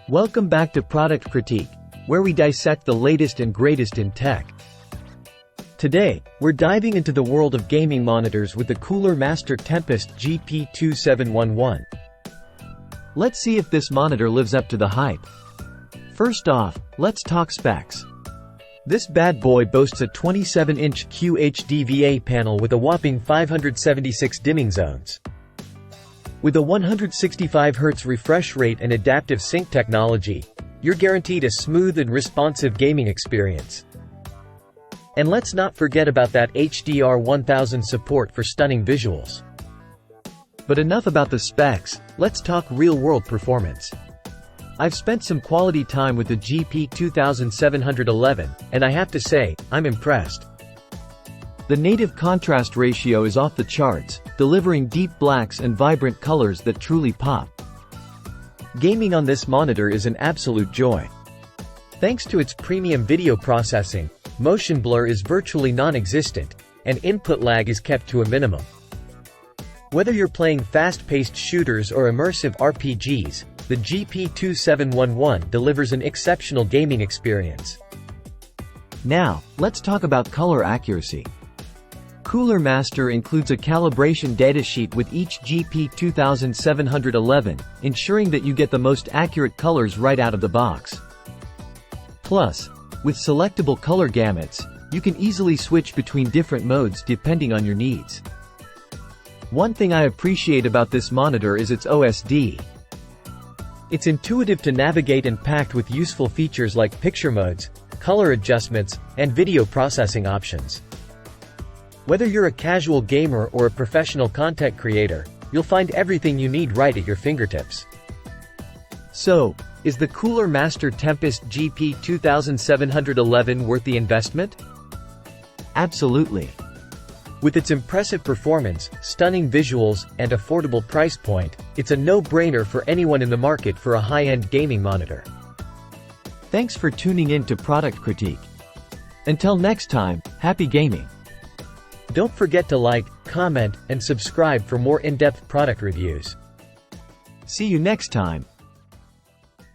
Welcome back to Product Critique, where we dissect the latest and greatest in tech. Today, we're diving into the world of gaming monitors with the Cooler Master Tempest GP2711. Let's see if this monitor lives up to the hype. First off, let's talk specs. This bad boy boasts a 27-inch QHD/VA panel with a whopping 576 dimming zones. With a 165Hz refresh rate and adaptive sync technology, you're guaranteed a smooth and responsive gaming experience. And let's not forget about that HDR1000 support for stunning visuals. But enough about the specs, let's talk real-world performance. I've spent some quality time with the GP2711, and I have to say, I'm impressed. The native contrast ratio is off the charts, delivering deep blacks and vibrant colors that truly pop. Gaming on this monitor is an absolute joy. Thanks to its premium video processing, motion blur is virtually non-existent, and input lag is kept to a minimum. Whether you're playing fast-paced shooters or immersive RPGs, the GP2711 delivers an exceptional gaming experience. Now, let's talk about color accuracy. Cooler Master includes a calibration datasheet with each GP2711, ensuring that you get the most accurate colors right out of the box. Plus, with selectable color gamuts, you can easily switch between different modes depending on your needs. One thing I appreciate about this monitor is its OSD. It's intuitive to navigate and packed with useful features like picture modes, color adjustments, and video processing options. Whether you're a casual gamer or a professional content creator, you'll find everything you need right at your fingertips. So, is the Cooler Master Tempest GP2711 worth the investment? Absolutely. With its impressive performance, stunning visuals, and affordable price point, it's a no-brainer for anyone in the market for a high-end gaming monitor. Thanks for tuning in to Product Critique. Until next time, happy gaming! Don't forget to like, comment, and subscribe for more in-depth product reviews. See you next time.